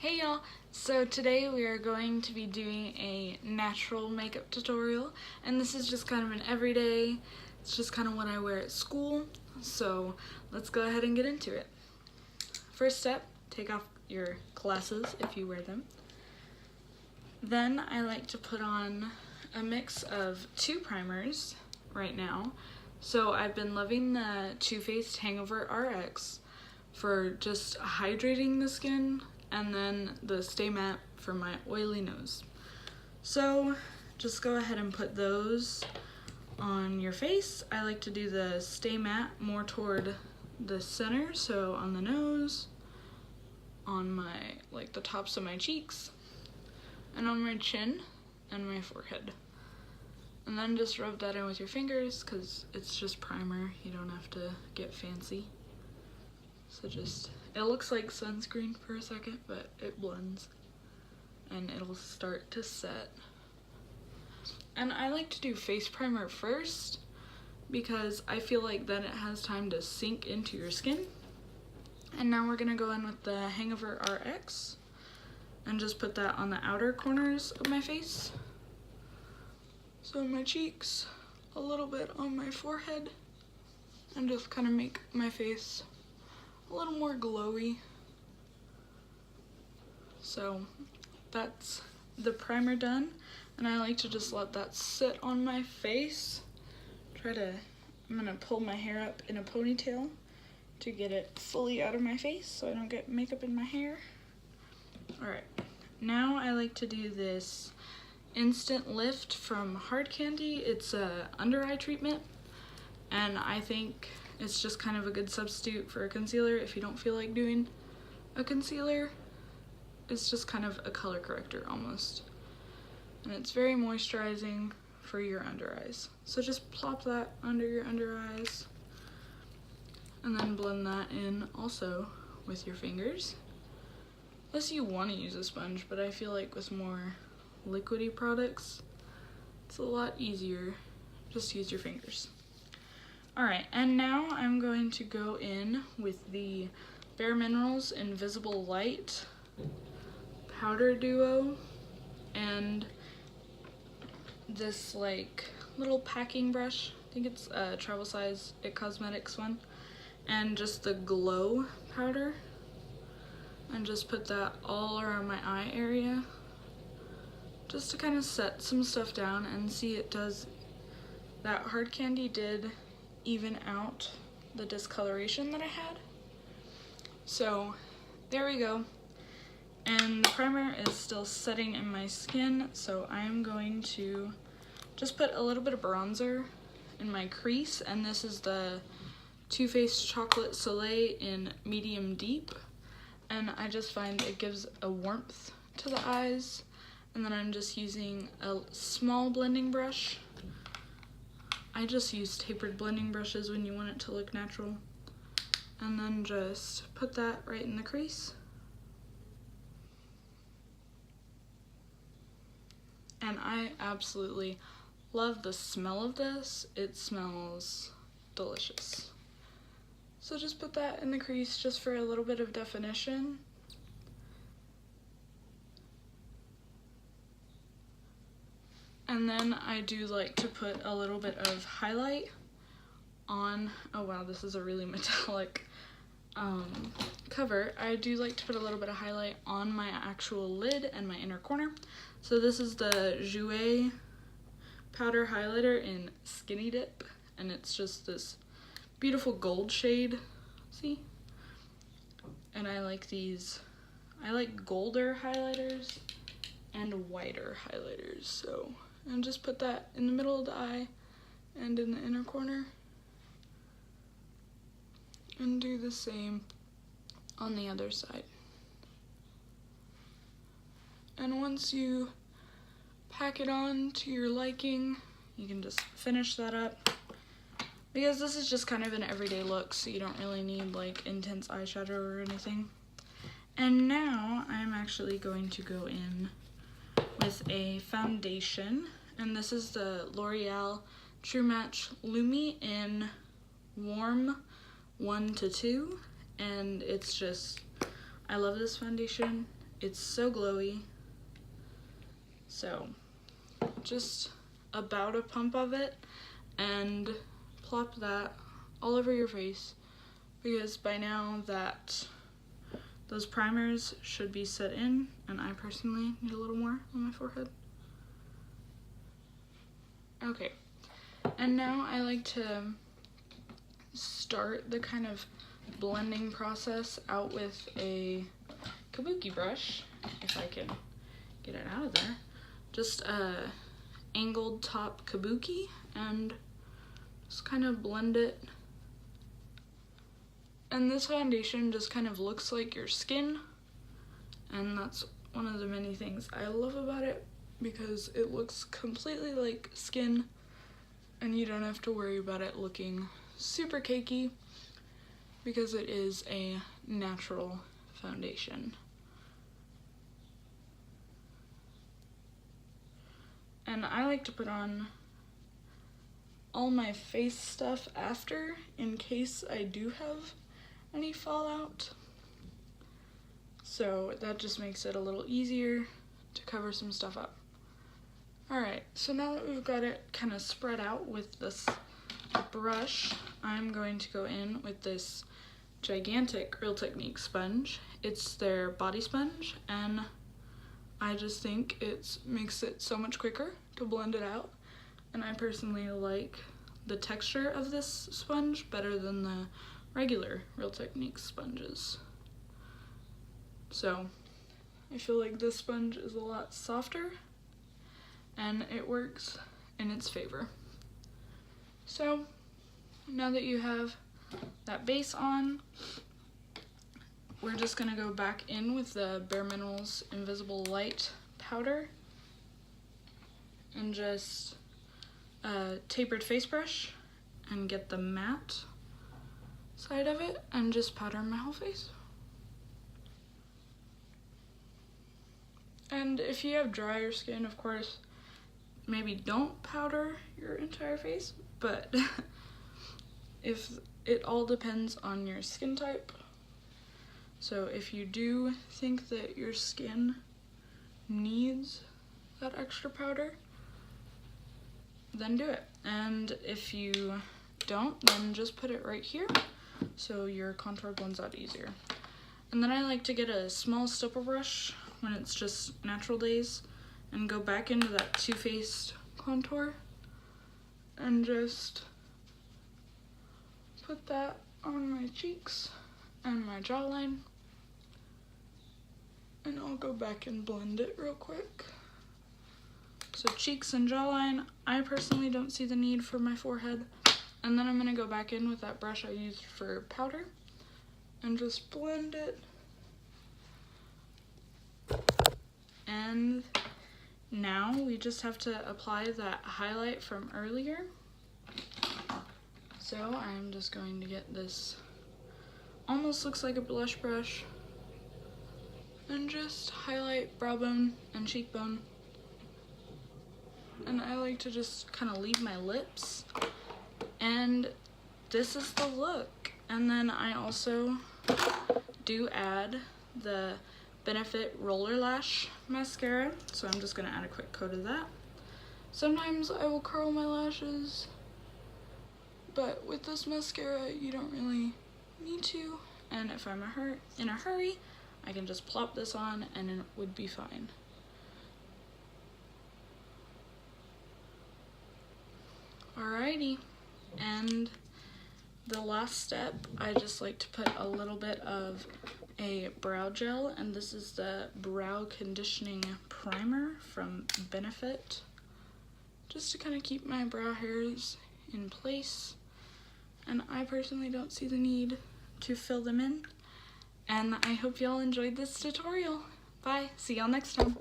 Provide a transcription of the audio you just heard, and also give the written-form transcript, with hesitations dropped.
Hey y'all! So today we are going to be doing a natural makeup tutorial, and this is just kind of an everyday, it's just kind of what I wear at school, so let's go ahead and get into it. First step, take off your glasses if you wear them. Then I like to put on a mix of two primers right now. So I've been loving the Too Faced Hangover RX for just hydrating the skin, and then the Stay Matte for my oily nose. So just go ahead and put those on your face. I like to do the Stay Matte more toward the center, so on the nose, on my, like the tops of my cheeks, and on my chin and my forehead. And then just rub that in with your fingers because it's just primer. You don't have to get fancy. So it looks like sunscreen for a second, but it blends and it'll start to set. And I like to do face primer first because I feel like then it has time to sink into your skin. And now we're gonna go in with the Hangover RX and just put that on the outer corners of my face. So my cheeks, a little bit on my forehead, and just kind of make my face a little more glowy. So that's the primer done, and I like to just let that sit on my face. I'm gonna pull my hair up in a ponytail to get it fully out of my face so I don't get makeup in my hair. Alright, now I like to do this Instant Lift from Hard Candy. It's a under eye treatment, and I think it's just kind of a good substitute for a concealer if you don't feel like doing a concealer. It's just kind of a color corrector almost, and it's very moisturizing for your under eyes. So just plop that under your under eyes and then blend that in also with your fingers, unless you want to use a sponge, but I feel like with more liquidy products it's a lot easier. Just use your fingers. Alright, and now I'm going to go in with the Bare Minerals Invisible Light Powder Duo and this like little packing brush. I think it's a travel size It Cosmetics one, and just the Glow powder, and just put that all around my eye area just to kind of set some stuff down and see it does. That Hard Candy did even out the discoloration that I had. So there we go. And the primer is still setting in my skin, so I am going to just put a little bit of bronzer in my crease, and this is the Too Faced Chocolate Soleil in Medium Deep, and I just find it gives a warmth to the eyes. And then I'm just using a small blending brush. I just use tapered blending brushes when you want it to look natural. And then just put that right in the crease. And I absolutely love the smell of this. It smells delicious. So just put that in the crease just for a little bit of definition. And then I do like to put a little bit of highlight on, oh wow, this is a really metallic cover. I do like to put a little bit of highlight on my actual lid and my inner corner. So this is the Jouer powder highlighter in Skinny Dip, and it's just this beautiful gold shade, see? And I like these, I like golder highlighters and whiter highlighters, so. And just put that in the middle of the eye and in the inner corner. And do the same on the other side. And once you pack it on to your liking, you can just finish that up. Because this is just kind of an everyday look, so you don't really need like intense eyeshadow or anything. And now I'm actually going to go in with a foundation, and this is the L'Oreal True Match Lumi in Warm 1 to 2, and it's just, I love this foundation. it's so glowy. So just about a pump of it and plop that all over your face, because by now that those primers should be set in, and I personally need a little more on my forehead. Okay, and now I like to start the kind of blending process out with a kabuki brush, if I can get it out of there. Just a angled top kabuki, and just kind of blend it. And this foundation just kind of looks like your skin, and that's one of the many things I love about it, because it looks completely like skin and you don't have to worry about it looking super cakey, because it is a natural foundation. And I like to put on all my face stuff after, in case I do have any fallout. So that just makes it a little easier to cover some stuff up. Alright, so now that we've got it kind of spread out with this brush, I'm going to go in with this gigantic Real Techniques sponge. It's their body sponge, and I just think it makes it so much quicker to blend it out. And I personally like the texture of this sponge better than the regular Real Techniques sponges. So I feel like this sponge is a lot softer, and it works in its favor. So now that you have that base on, we're just gonna go back in with the Bare Minerals Invisible Light powder and just tapered face brush and get the matte side of it and just powder my whole face. And if you have drier skin, of course, maybe don't powder your entire face, but if it all depends on your skin type. So if you do think that your skin needs that extra powder, then do it. And if you don't, then just put it right here so your contour blends out easier. And then I like to get a small stipple brush when it's just natural days and go back into that Too Faced contour and just put that on my cheeks and my jawline. And I'll go back and blend it real quick. So cheeks and jawline, I personally don't see the need for my forehead. And then I'm gonna go back in with that brush I used for powder and just blend it. And now we just have to apply that highlight from earlier. So I'm just going to get this, almost looks like a blush brush, and just highlight brow bone and cheekbone. And I like to just kind of leave my lips, and this is the look. And then I also do add the Benefit Roller Lash mascara, so I'm just gonna add a quick coat of that. Sometimes I will curl my lashes, but with this mascara you don't really need to, and if I'm in a hurry, I can just plop this on and it would be fine. Alrighty, and the last step, I just like to put a little bit of a brow gel, and this is the Brow Conditioning Primer from Benefit, just to kind of keep my brow hairs in place. And I personally don't see the need to fill them in. And I hope y'all enjoyed this tutorial. Bye, see y'all next time.